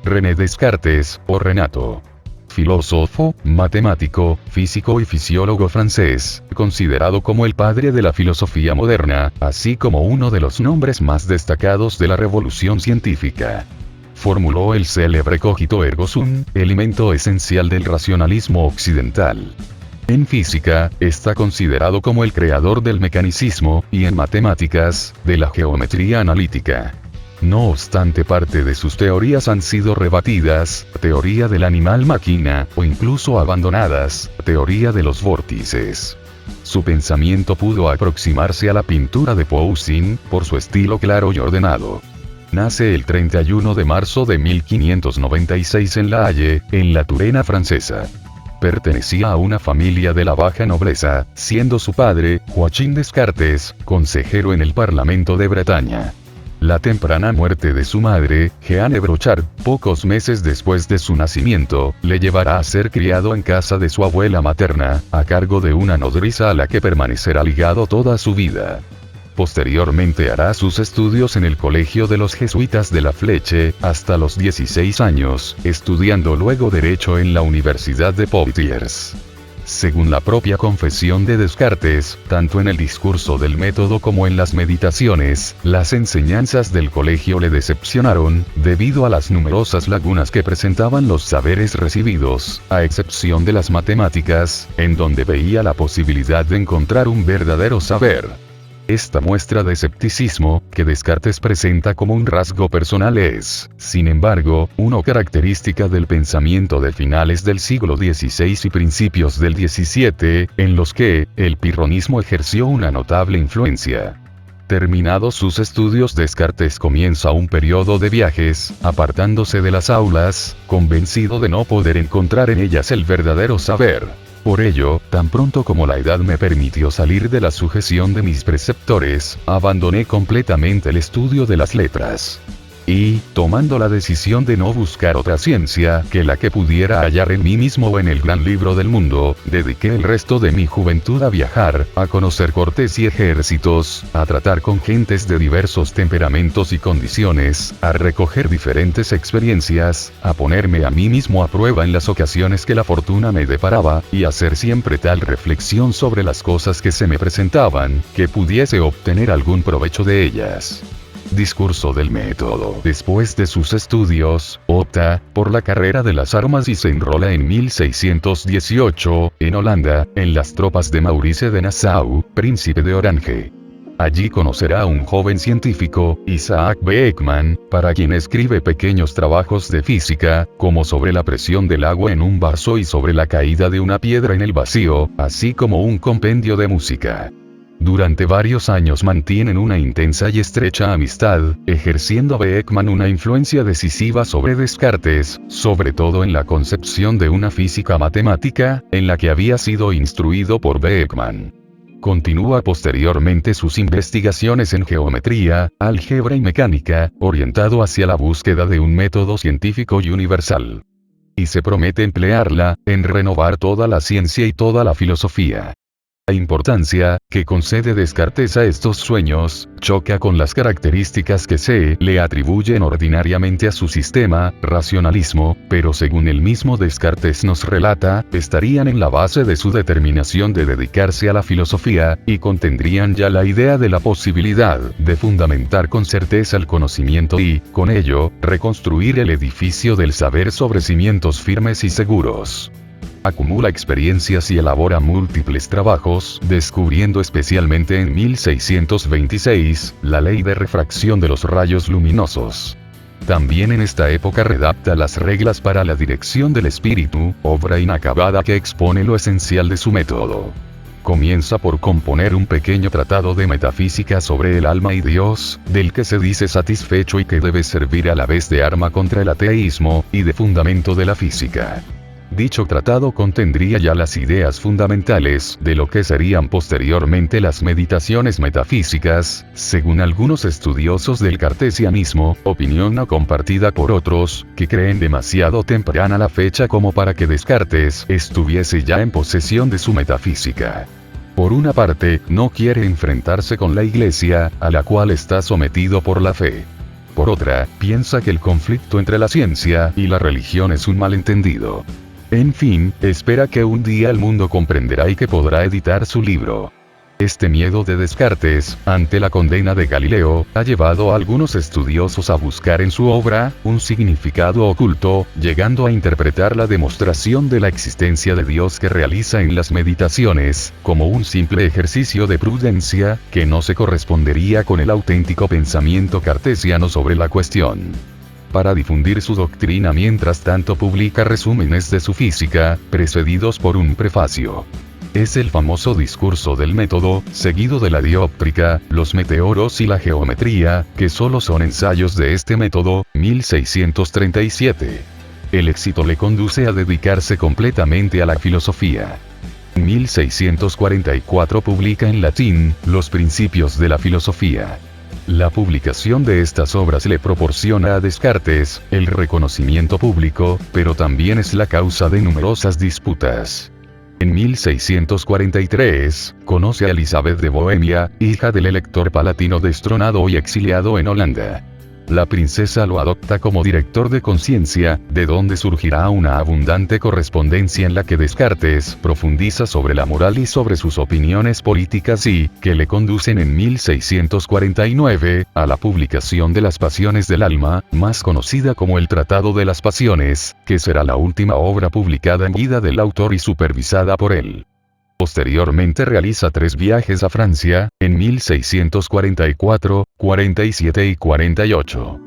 René Descartes, o Renato. Filósofo, matemático, físico y fisiólogo francés, considerado como el padre de la filosofía moderna, así como uno de los nombres más destacados de la revolución científica. Formuló el célebre cogito ergo sum, elemento esencial del racionalismo occidental. En física, está considerado como el creador del mecanicismo, y en matemáticas, de la geometría analítica. No obstante, parte de sus teorías han sido rebatidas, teoría del animal-máquina, o incluso abandonadas, teoría de los vórtices. Su pensamiento pudo aproximarse a la pintura de Poussin, por su estilo claro y ordenado. Nace el 31 de marzo de 1596 en La Haye, en la Turena francesa. Pertenecía a una familia de la baja nobleza, siendo su padre, Joachim Descartes, consejero en el Parlamento de Bretaña. La temprana muerte de su madre, Jeanne Brochard, pocos meses después de su nacimiento, le llevará a ser criado en casa de su abuela materna, a cargo de una nodriza a la que permanecerá ligado toda su vida. Posteriormente hará sus estudios en el Colegio de los Jesuitas de La Fleche, hasta los 16 años, estudiando luego Derecho en la Universidad de Poitiers. Según la propia confesión de Descartes, tanto en el discurso del método como en las meditaciones, las enseñanzas del colegio le decepcionaron, debido a las numerosas lagunas que presentaban los saberes recibidos, a excepción de las matemáticas, en donde veía la posibilidad de encontrar un verdadero saber. Esta muestra de escepticismo, que Descartes presenta como un rasgo personal es, sin embargo, una característica del pensamiento de finales del siglo XVI y principios del XVII, en los que, el pirronismo ejerció una notable influencia. Terminados sus estudios, Descartes comienza un periodo de viajes, apartándose de las aulas, convencido de no poder encontrar en ellas el verdadero saber. Por ello, tan pronto como la edad me permitió salir de la sujeción de mis preceptores, abandoné completamente el estudio de las letras. Y, tomando la decisión de no buscar otra ciencia que la que pudiera hallar en mí mismo o en el gran libro del mundo, dediqué el resto de mi juventud a viajar, a conocer cortes y ejércitos, a tratar con gentes de diversos temperamentos y condiciones, a recoger diferentes experiencias, a ponerme a mí mismo a prueba en las ocasiones que la fortuna me deparaba, y a hacer siempre tal reflexión sobre las cosas que se me presentaban, que pudiese obtener algún provecho de ellas. Discurso del método. Después de sus estudios, opta por la carrera de las armas y se enrola en 1618, en Holanda, en las tropas de Maurice de Nassau, príncipe de Orange. Allí conocerá a un joven científico, Isaac Beckman, para quien escribe pequeños trabajos de física, como sobre la presión del agua en un vaso y sobre la caída de una piedra en el vacío, así como un compendio de música. Durante varios años mantienen una intensa y estrecha amistad, ejerciendo Beckman una influencia decisiva sobre Descartes, sobre todo en la concepción de una física matemática, en la que había sido instruido por Beckman. Continúa posteriormente sus investigaciones en geometría, álgebra y mecánica, orientado hacia la búsqueda de un método científico y universal. Y se promete emplearla, en renovar toda la ciencia y toda la filosofía. La importancia que concede Descartes a estos sueños choca con las características que se le atribuyen ordinariamente a su sistema, racionalismo, pero según el mismo Descartes nos relata, estarían en la base de su determinación de dedicarse a la filosofía, y contendrían ya la idea de la posibilidad de fundamentar con certeza el conocimiento y, con ello, reconstruir el edificio del saber sobre cimientos firmes y seguros. Acumula experiencias y elabora múltiples trabajos, descubriendo especialmente en 1626, la ley de refracción de los rayos luminosos. También en esta época redacta las reglas para la dirección del espíritu, obra inacabada que expone lo esencial de su método. Comienza por componer un pequeño tratado de metafísica sobre el alma y Dios, del que se dice satisfecho y que debe servir a la vez de arma contra el ateísmo, y de fundamento de la física. Dicho tratado contendría ya las ideas fundamentales de lo que serían posteriormente las meditaciones metafísicas, según algunos estudiosos del cartesianismo, opinión no compartida por otros, que creen demasiado temprana la fecha como para que Descartes estuviese ya en posesión de su metafísica. Por una parte, no quiere enfrentarse con la Iglesia, a la cual está sometido por la fe. por otra, piensa que el conflicto entre la ciencia y la religión es un malentendido. En fin, espera que un día el mundo comprenderá y que podrá editar su libro. Este miedo de Descartes, ante la condena de Galileo, ha llevado a algunos estudiosos a buscar en su obra un significado oculto, llegando a interpretar la demostración de la existencia de Dios que realiza en las meditaciones, como un simple ejercicio de prudencia, que no se correspondería con el auténtico pensamiento cartesiano sobre la cuestión. Para difundir su doctrina mientras tanto publica resúmenes de su física, precedidos por un prefacio. Es el famoso discurso del método, seguido de la dióptrica, los meteoros y la geometría, que solo son ensayos de este método, 1637. El éxito le conduce a dedicarse completamente a la filosofía. En 1644 publica en latín, Los Principios de la Filosofía. La publicación de estas obras le proporciona a Descartes el reconocimiento público, pero también es la causa de numerosas disputas. En 1643, conoce a Elizabeth de Bohemia, hija del elector palatino destronado y exiliado en Holanda. La princesa lo adopta como director de conciencia, de donde surgirá una abundante correspondencia en la que Descartes profundiza sobre la moral y sobre sus opiniones políticas y, que le conducen en 1649, a la publicación de Las Pasiones del Alma, más conocida como el Tratado de las Pasiones, que será la última obra publicada en vida del autor y supervisada por él. Posteriormente realiza 3 viajes a Francia, en 1644, 47 y 48.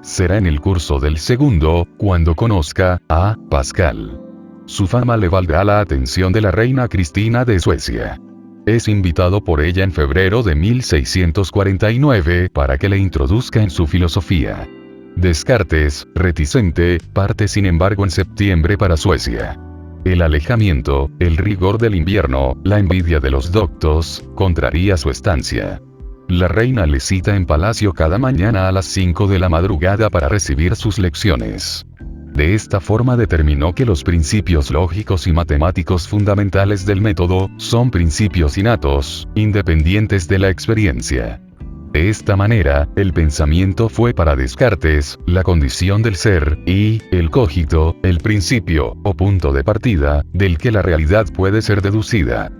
Será en el curso del segundo, cuando conozca a Pascal. Su fama le valdrá la atención de la reina Cristina de Suecia. Es invitado por ella en febrero de 1649 para que le introduzca en su filosofía. Descartes, reticente, parte sin embargo en septiembre para Suecia. El alejamiento, el rigor del invierno, la envidia de los doctos, contraría su estancia. La reina le cita en palacio cada mañana a las 5 de la madrugada para recibir sus lecciones. De esta forma determinó que los principios lógicos y matemáticos fundamentales del método son principios innatos, independientes de la experiencia. De esta manera, el pensamiento fue para Descartes, la condición del ser, y, el cogito, el principio, o punto de partida, del que la realidad puede ser deducida.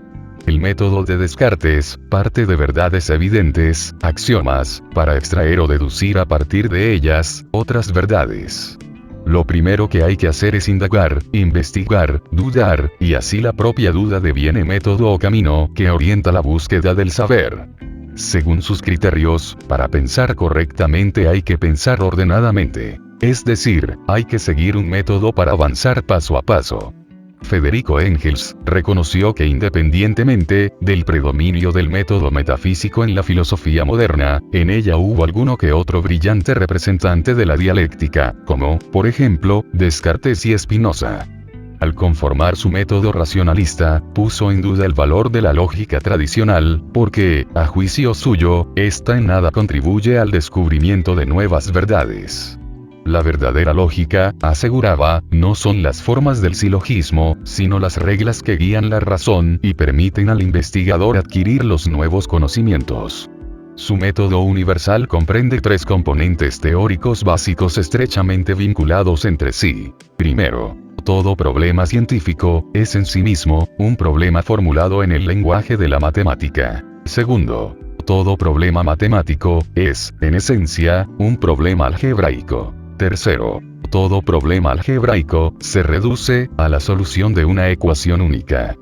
El método de Descartes, parte de verdades evidentes, axiomas, para extraer o deducir a partir de ellas, otras verdades. Lo primero que hay que hacer es indagar, investigar, dudar, y así la propia duda deviene método o camino que orienta la búsqueda del saber. Según sus criterios, para pensar correctamente hay que pensar ordenadamente. Es decir, hay que seguir un método para avanzar paso a paso. Federico Engels reconoció que independientemente del predominio del método metafísico en la filosofía moderna, en ella hubo alguno que otro brillante representante de la dialéctica, como, por ejemplo, Descartes y Spinoza. Al conformar su método racionalista, puso en duda el valor de la lógica tradicional, porque, a juicio suyo, ésta en nada contribuye al descubrimiento de nuevas verdades. La verdadera lógica, aseguraba, no son las formas del silogismo, sino las reglas que guían la razón y permiten al investigador adquirir los nuevos conocimientos. Su método universal comprende 3 componentes teóricos básicos estrechamente vinculados entre sí. Primero, todo problema científico es en sí mismo un problema formulado en el lenguaje de la matemática. Segundo, todo problema matemático es, en esencia, un problema algebraico. Tercero, todo problema algebraico se reduce a la solución de una ecuación única.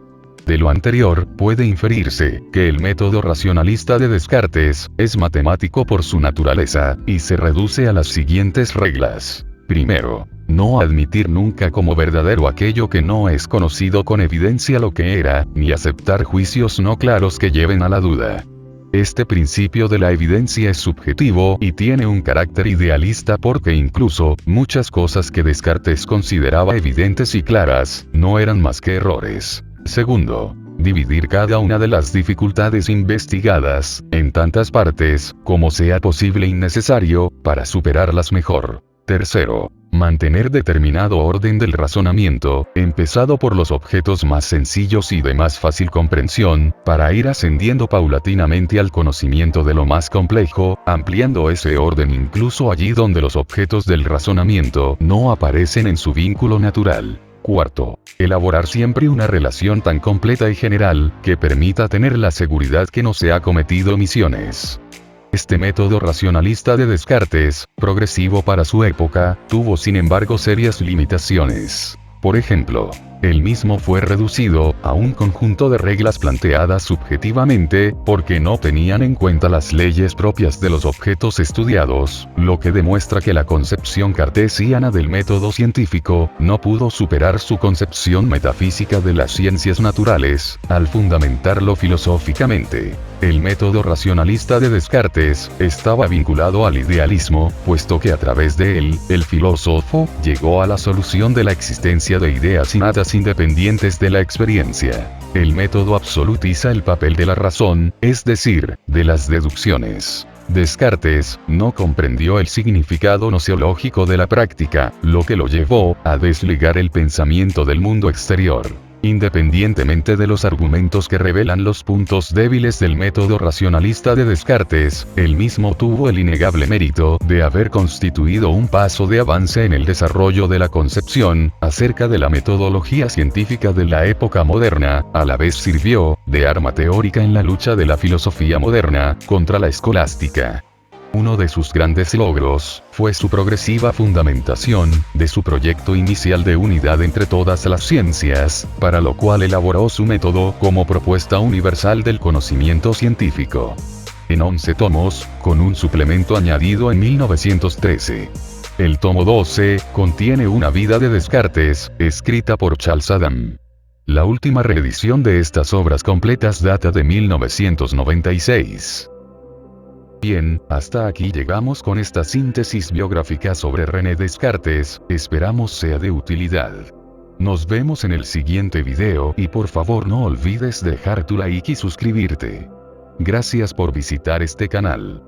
De lo anterior, puede inferirse que el método racionalista de Descartes es matemático por su naturaleza, y se reduce a las siguientes reglas. Primero, no admitir nunca como verdadero aquello que no es conocido con evidencia lo que era, ni aceptar juicios no claros que lleven a la duda. Este principio de la evidencia es subjetivo y tiene un carácter idealista porque incluso, muchas cosas que Descartes consideraba evidentes y claras, no eran más que errores. Segundo, dividir cada una de las dificultades investigadas, en tantas partes, como sea posible y necesario, para superarlas mejor. Tercero, Mantener determinado orden del razonamiento, empezado por los objetos más sencillos y de más fácil comprensión, para ir ascendiendo paulatinamente al conocimiento de lo más complejo, ampliando ese orden incluso allí donde los objetos del razonamiento no aparecen en su vínculo natural. Cuarto, elaborar siempre una relación tan completa y general, que permita tener la seguridad que no se ha cometido omisiones. Este método racionalista de Descartes, progresivo para su época, tuvo sin embargo serias limitaciones. Por ejemplo, él mismo fue reducido a un conjunto de reglas planteadas subjetivamente, porque no tenían en cuenta las leyes propias de los objetos estudiados, lo que demuestra que la concepción cartesiana del método científico no pudo superar su concepción metafísica de las ciencias naturales, al fundamentarlo filosóficamente. El método racionalista de Descartes estaba vinculado al idealismo, puesto que a través de él, el filósofo llegó a la solución de la existencia de ideas innatas independientes de la experiencia. El método absolutiza el papel de la razón, es decir, de las deducciones. Descartes no comprendió el significado nociológico de la práctica, lo que lo llevó a desligar el pensamiento del mundo exterior. Independientemente de los argumentos que revelan los puntos débiles del método racionalista de Descartes, él mismo tuvo el innegable mérito de haber constituido un paso de avance en el desarrollo de la concepción acerca de la metodología científica de la época moderna, a la vez sirvió de arma teórica en la lucha de la filosofía moderna contra la escolástica. Uno de sus grandes logros fue su progresiva fundamentación de su proyecto inicial de unidad entre todas las ciencias, para lo cual elaboró su método como propuesta universal del conocimiento científico. En 11 tomos, con un suplemento añadido en 1913. El tomo 12 contiene una vida de Descartes, escrita por Charles Adam. La última reedición de estas obras completas data de 1996. Bien, hasta aquí llegamos con esta síntesis biográfica sobre René Descartes, esperamos sea de utilidad. Nos vemos en el siguiente video y por favor no olvides dejar tu like y suscribirte. Gracias por visitar este canal.